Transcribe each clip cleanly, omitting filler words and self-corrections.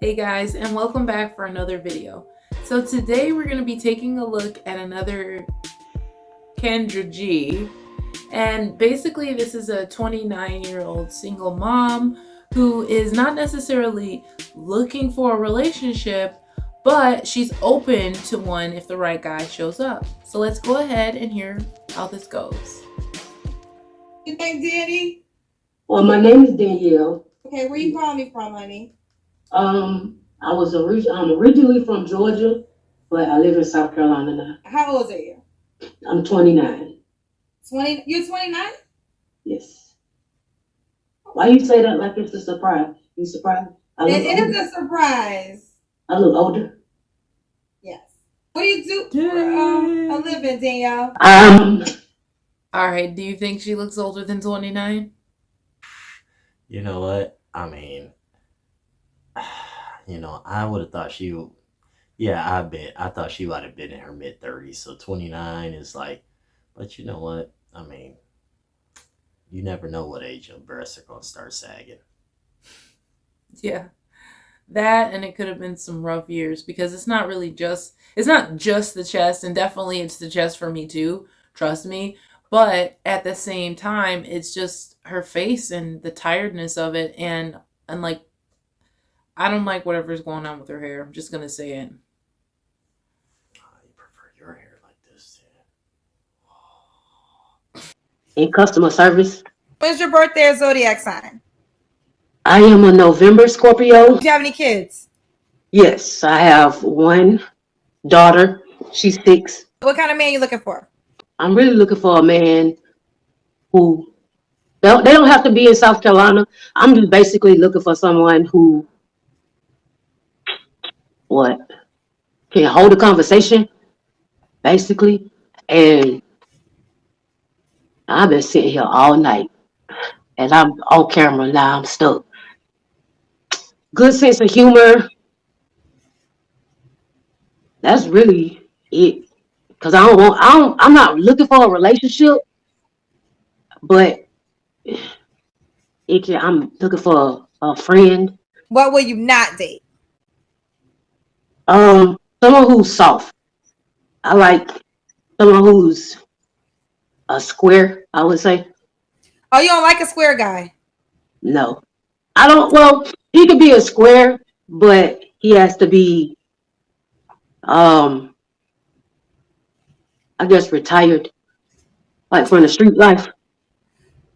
Hey guys, and welcome back for another video. So today we're going to be taking a look at another Kendra G. And basically this is a 29-year-old single mom who is not necessarily looking for a relationship, but she's open to one if the right guy shows up. So let's go ahead and hear how this goes. Your name, Danny? Well, my name is Danielle. Okay, where you calling me from, honey? I'm originally from Georgia, but I live in South Carolina now. How old are you? I'm 29. 20? You're 29? Yes. Why you say that like it's a surprise? You surprised? It is a surprise. I look older. Yes. What do you do for a living, Danielle? All right, do you think she looks older than 29? You know what? I mean, I would have thought I thought she might have been in her mid 30s. So 29 is like, but you know what? I mean, you never know what age your breasts are going to start sagging. Yeah. That, and it could have been some rough years because it's not just the chest, and definitely it's the chest for me too, trust me. But at the same time, it's just her face and the tiredness of it, and like, I don't like whatever's going on with her hair. I'm just gonna say it. You prefer your hair like this, In customer service. When's your birthday or zodiac sign? I am a November Scorpio. Do you have any kids? Yes, I have one daughter. She's 6. What kind of man you looking for? I'm really looking for a man who they don't have to be in South Carolina. I'm just basically looking for someone who can hold a conversation, basically. And I've been sitting here all night, and I'm on camera now. I'm stuck. Good sense of humor. That's really it. Cause I'm not looking for a relationship, but I'm looking for a friend. What will you not date? Someone who's soft. I like someone who's a square, I would say. Oh, you don't like a square guy? No. I don't, well, he could be a square, but he has to be, I guess, retired, like from the street life.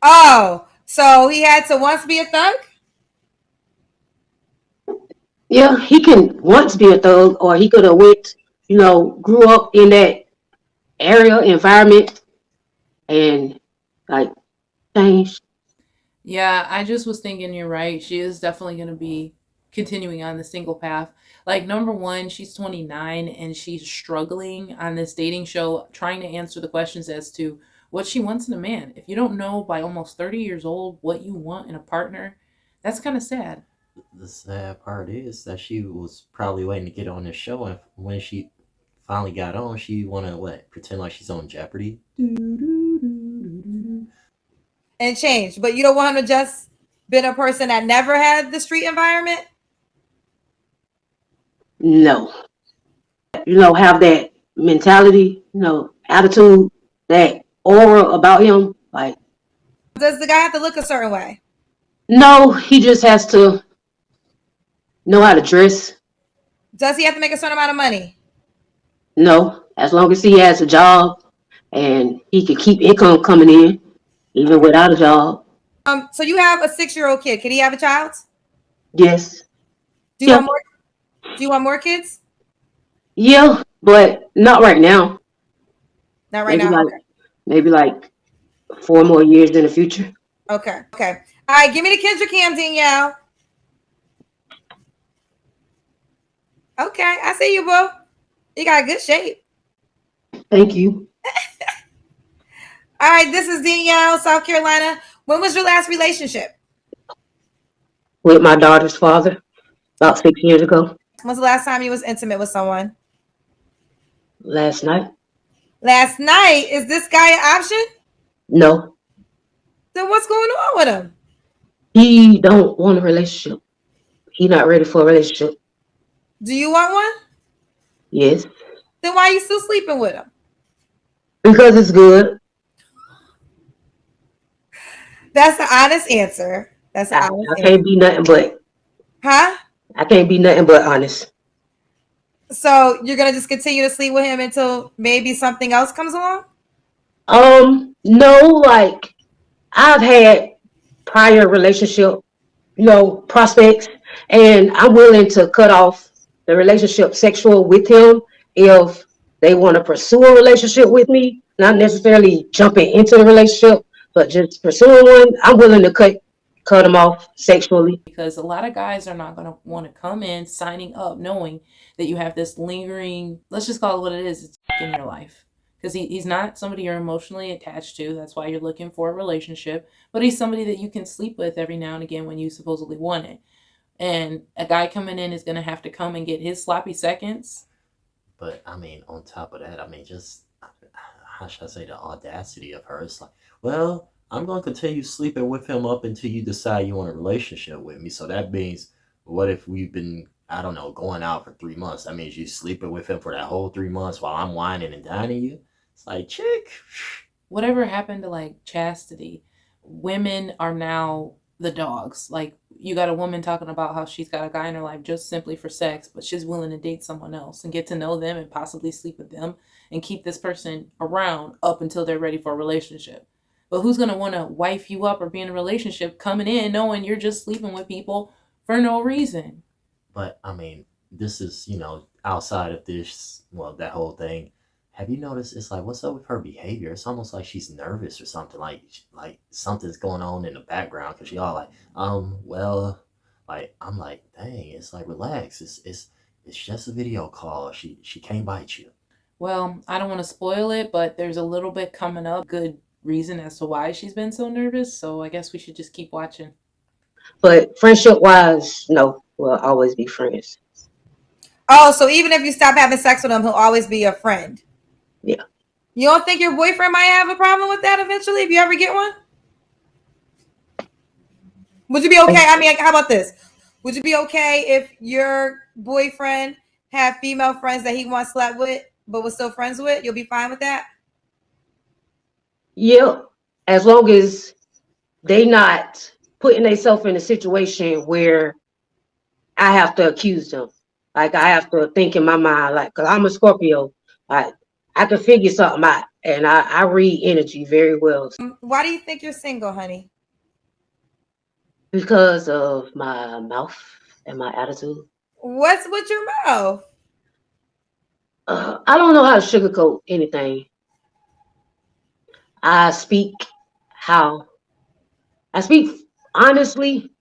Oh, so he had to once be a thug? Yeah, he can once be a thug, or he could have grew up in that area, environment, and like changed. Yeah, I just was thinking you're right. She is definitely going to be continuing on the single path. Like, number one, she's 29 and she's struggling on this dating show, trying to answer the questions as to what she wants in a man. If you don't know by almost 30 years old what you want in a partner, that's kind of sad. The sad part is that she was probably waiting to get on this show, and when she finally got on, she wanna pretend like she's on Jeopardy. And change. But you don't want him to just been a person that never had the street environment? No. Have that mentality, attitude, that aura about him. Like, Does the guy have to look a certain way? no, he just has to know how to dress. Does he have to make a certain amount of money? No, as long as he has a job and he can keep income coming in, even without a job. So you have a 6-year-old kid. Can he have a child? Yes. Do you want more kids? Yeah, but not right now. Not right now. Okay. Maybe like 4 more years in the future. Okay. All right, give me the Kendra cam, Danielle. Okay, I see you, boo. You got a good shape. Thank you. All right, this is Danielle, South Carolina. When was your last relationship? With my daughter's father, about 6 years ago. When's the last time you was intimate with someone? Last night. Last night? Is this guy an option? He not ready for a relationship. Do you want one? Yes. Then why are you still sleeping with him? Because it's good. That's the honest answer. That's the I, honest I answer. can't be nothing but Huh? I can't be nothing but honest. So you're gonna just continue to sleep with him until maybe something else comes along? No, like I've had prior relationship, prospects, and I'm willing to cut off the relationship sexual with him if they want to pursue a relationship with me, not necessarily jumping into the relationship, but just pursuing one. I'm willing to cut them off sexually. Because a lot of guys are not going to want to come in signing up knowing that you have this lingering, let's just call it what it is, it's in your life. Because he's not somebody you're emotionally attached to. That's why you're looking for a relationship. But he's somebody that you can sleep with every now and again when you supposedly want it. And a guy coming in is going to have to come and get his sloppy seconds. But I mean, on top of that, I mean, just how should I say, the audacity of her? It's like, well, I'm going to continue sleeping with him up until you decide you want a relationship with me. So that means, what if we've been, I don't know, going out for 3 months? That means you sleeping with him for that whole 3 months while I'm whining and dining you. It's like, chick. Whatever happened to like chastity? Women are now the dogs. Like, you got a woman talking about how she's got a guy in her life just simply for sex, but she's willing to date someone else and get to know them and possibly sleep with them and keep this person around up until they're ready for a relationship. But who's going to want to wife you up or be in a relationship coming in knowing you're just sleeping with people for no reason? But I mean, this is, outside of this, well, that whole thing. Have you noticed? It's like, what's up with her behavior? It's almost like she's nervous or something. Like something's going on in the background because she all like, well, like I'm like, dang, it's like relax. It's just a video call. She can't bite you. Well, I don't want to spoil it, but there's a little bit coming up. Good reason as to why she's been so nervous. So I guess we should just keep watching. But friendship wise, no, we'll always be friends. Oh, so even if you stop having sex with him, he'll always be your friend. Yeah. You don't think your boyfriend might have a problem with that eventually if you ever get one? Would you be okay? I mean, how about this? Would you be okay if your boyfriend had female friends that he once slept with but was still friends with? You'll be fine with that? Yeah, as long as they not putting themselves in a situation where I have to accuse them. Like I have to think in my mind, like, cause I'm a Scorpio, like I can figure something out, and I read energy very well Why do you think you're single, honey? because of my mouth and my attitude. What's with your mouth? I don't know how to sugarcoat anything. I speak how I speak honestly,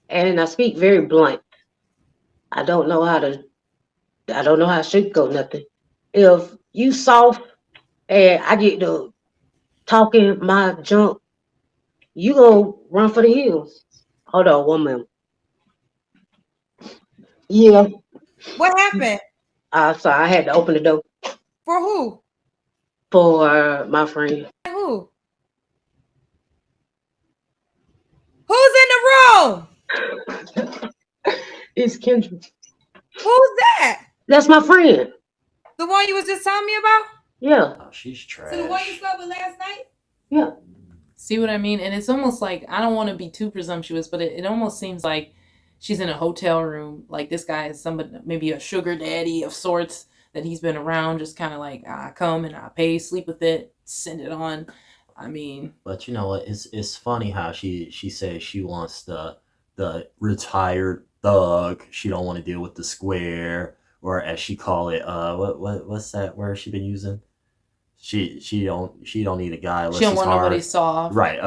and I speak very blunt. I don't know how to. I don't know how to sugarcoat nothing. If you soft and I get to talking my junk, you go run for the hills. Hold on, 1 minute. Yeah. What happened? So I had to open the door For who? for my friend. Who? Who's in the room? It's Kendra. Who's that? That's my friend. The one you was just telling me about? Yeah. Oh, she's trash. So the one you slept with last night? Yeah. See what I mean? And it's almost like, I don't want to be too presumptuous, but it almost seems like she's in a hotel room. Like this guy is somebody, maybe a sugar daddy of sorts that he's been around, just kind of like, I come and I pay, sleep with it, send it on. I mean, But you know what? It's funny how she says she wants the retired thug. She don't want to deal with the square, or as she call it, what's that word she been using? She don't need a guy unless she don't he's want hard. nobody soft. Right,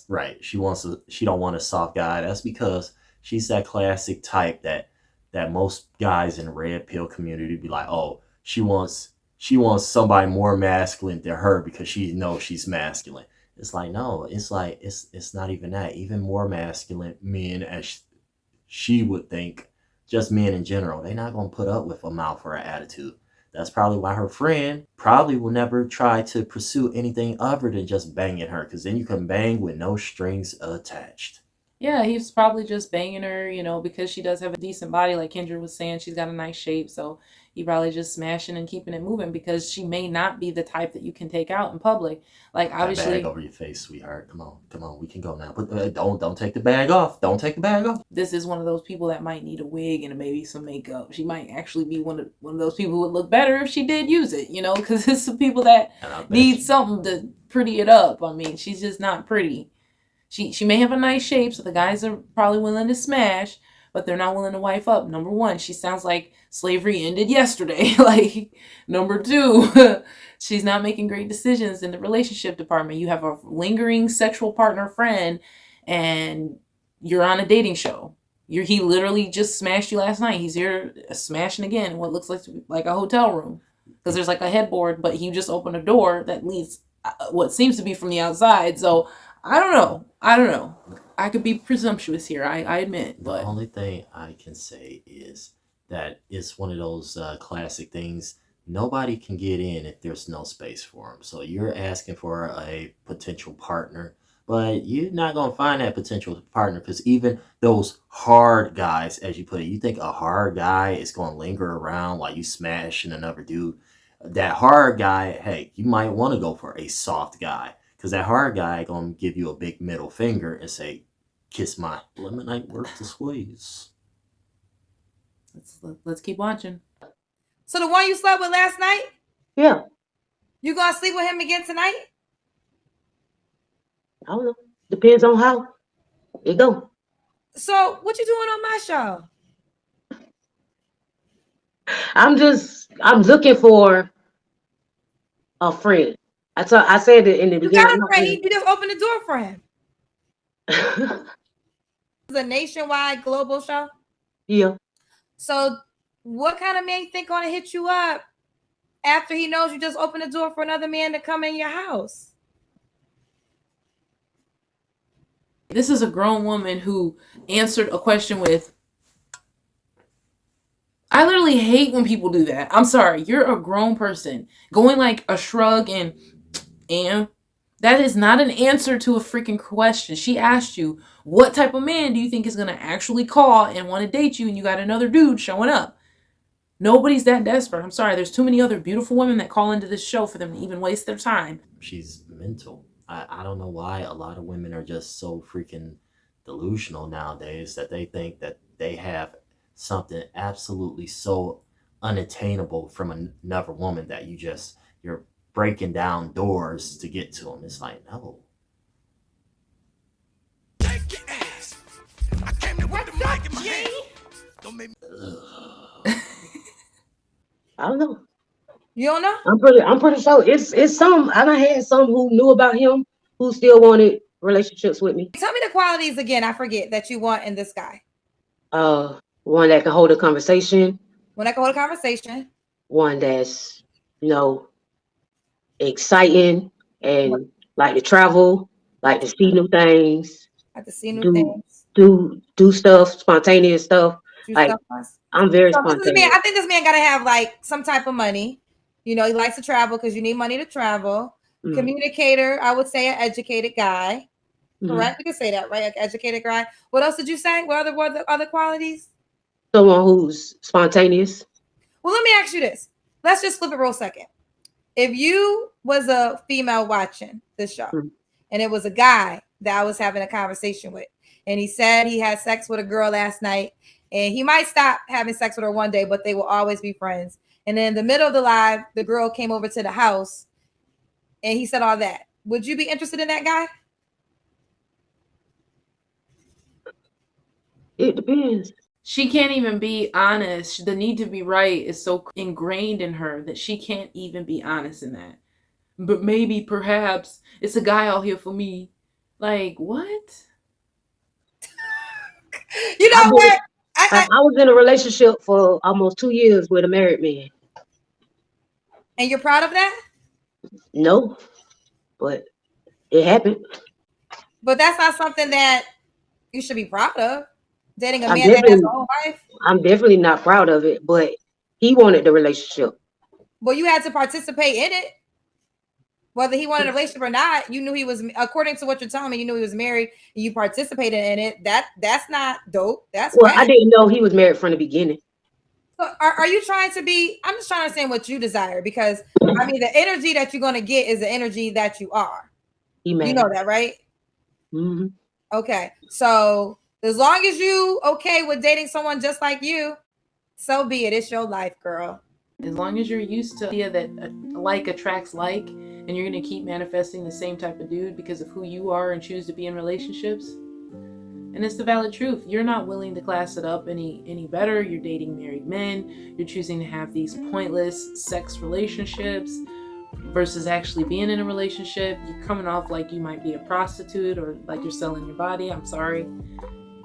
right. She don't want a soft guy. That's because she's that classic type that most guys in the red pill community be like, oh, she wants somebody more masculine than her because she knows she's masculine. It's like, no, it's like it's not even that. Even more masculine men, as she would think, just men in general, they're not gonna put up with a mouth or an attitude. That's probably why her friend probably will never try to pursue anything other than just banging her, because then you can bang with no strings attached. Yeah, he's probably just banging her, because she does have a decent body. Like Kendra was saying, she's got a nice shape. So he probably just smashing and keeping it moving because she may not be the type that you can take out in public. Like, That bag obviously, over your face, sweetheart. Come on. We can go now. But don't take the bag off. Don't take the bag off. this is one of those people that might need a wig and maybe some makeup. She might actually be one of those people who would look better if she did use it, because it's some people that And I bet need something to pretty it up. I mean, she's just not pretty. She may have a nice shape, so the guys are probably willing to smash, but they're not willing to wife up. Number one, she sounds like slavery ended yesterday. Like, number two, she's not making great decisions in the relationship department. You have a lingering sexual partner friend, and you're on a dating show. He literally just smashed you last night. He's here smashing again in what looks like a hotel room because there's like a headboard, but he just opened a door that leads what seems to be from the outside. So I don't know. I could be presumptuous here, I admit. the But only thing I can say is that it's one of those classic things. Nobody can get in if there's no space for them. So you're asking for a potential partner, but you're not going to find that potential partner because even those hard guys, as you put it, you think a hard guy is going to linger around while you smashing another dude. That hard guy, hey, you might want to go for a soft guy because that hard guy going to give you a big middle finger and say, kiss my lemon ain't worth the squeeze. let's keep watching. So the one you slept with last night, Yeah, you gonna sleep with him again tonight? I don't know. Depends on how it go. So what you doing on my show? I'm looking for a friend. I said it in the You beginning. got I'm a not friend. really- You just opened the door for him. Yeah. It's a nationwide global show. So what kind of man you think gonna hit you up after he knows you just opened the door for another man to come in your house? This is a grown woman who answered a question with, I literally hate when people do that. I'm sorry, you're a grown person. Going like a shrug and that is not an answer to a freaking question. She asked you, what type of man do you think is going to actually call and want to date you, and you got another dude showing up? Nobody's that desperate. I'm sorry. There's too many other beautiful women that call into this show for them to even waste their time. She's mental. I don't know why a lot of women are just so freaking delusional nowadays that they think that they have something absolutely so unattainable from another woman that you're breaking down doors to get to them. It's like, no. I don't know. You don't know? I'm pretty sure it's some. I done had some who knew about him who still wanted relationships with me. Tell me the qualities again. I forget that you want in this guy. One that can hold a conversation. When I can hold a conversation. One that's exciting and like to travel, like to see new things. Like to see new things. Do stuff, spontaneous stuff. Like I'm very so spontaneous. I think this man gotta have like some type of money. He likes to travel because you need money to travel. Mm-hmm. Communicator, I would say an educated guy. Mm-hmm. Correct? We can say that, right? An educated guy. What else did you say? What other qualities? Someone who's spontaneous. Well, let me ask you this. Let's just flip it real second. If you was a female watching this show, mm-hmm. and it was a guy that I was having a conversation with, and he said he had sex with a girl last night, and he might stop having sex with her one day, but they will always be friends. And then in the middle of the live, the girl came over to the house, and he said all that. Would you be interested in that guy? It depends. She can't even be honest. The need to be right is so ingrained in her that she can't even be honest in that. But maybe, perhaps, it's a guy out here for me. Like, what? You know what? I was in a relationship for almost 2 years with a married man. And you're proud of that? No, but it happened. But that's not something that you should be proud of. Dating a man that has a whole life. I'm definitely not proud of it, but he wanted the relationship. Well, you had to participate in it. Whether he wanted a relationship or not, you knew he was, according to what you're telling me, you knew he was married and you participated in it. That's not dope. That's Well, I bad. didn't know he was married from the beginning. So are you trying to be, I'm just trying to understand what you desire, because I mean, the energy that you're going to get is the energy that you are. He You married. know that, right? Mm-hmm. Okay. So as long as you okay with dating someone just like you, so be it. It's your life, girl. As long as you're used to the idea that like attracts like, and you're going to keep manifesting the same type of dude because of who you are and choose to be in relationships. And it's the valid truth. You're not willing to class it up any better. You're dating married men. You're choosing to have these pointless sex relationships versus actually being in a relationship. You're coming off like you might be a prostitute or like you're selling your body. I'm sorry.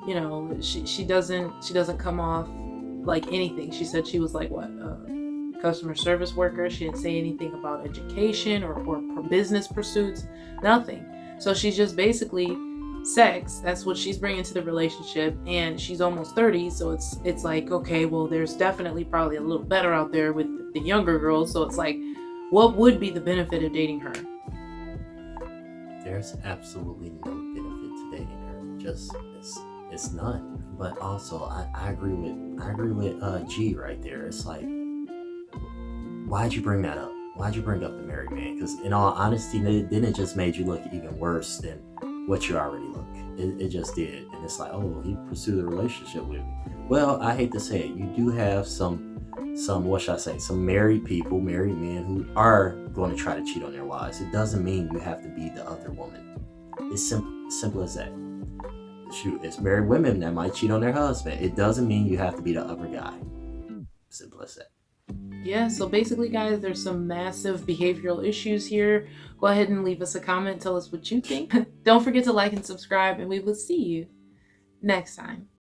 You know, she doesn't come off like anything. She said she was like what, customer service worker. She didn't say anything about education or business pursuits, nothing. So she's just basically sex. That's what she's bringing to the relationship, and she's almost 30, so it's like, okay, well, there's definitely probably a little better out there with the younger girls. So it's like, what would be the benefit of dating her? There's absolutely no benefit to dating her. Just it's none. But also, I agree with G right there. It's like, why'd you bring that up? Why'd you bring up the married man? Because in all honesty, then it just made you look even worse than what you already look. It just did. And it's like, oh, he pursued a relationship with me. Well, I hate to say it, you do have some what should I say, some married people, married men who are going to try to cheat on their wives. It doesn't mean you have to be the other woman. It's simple as that. Shoot, it's married women that might cheat on their husband. It doesn't mean you have to be the other guy. Simple as that. Yeah, so basically, guys, there's some massive behavioral issues here. Go ahead and leave us a comment. Tell us what you think. Don't forget to like and subscribe, and we will see you next time.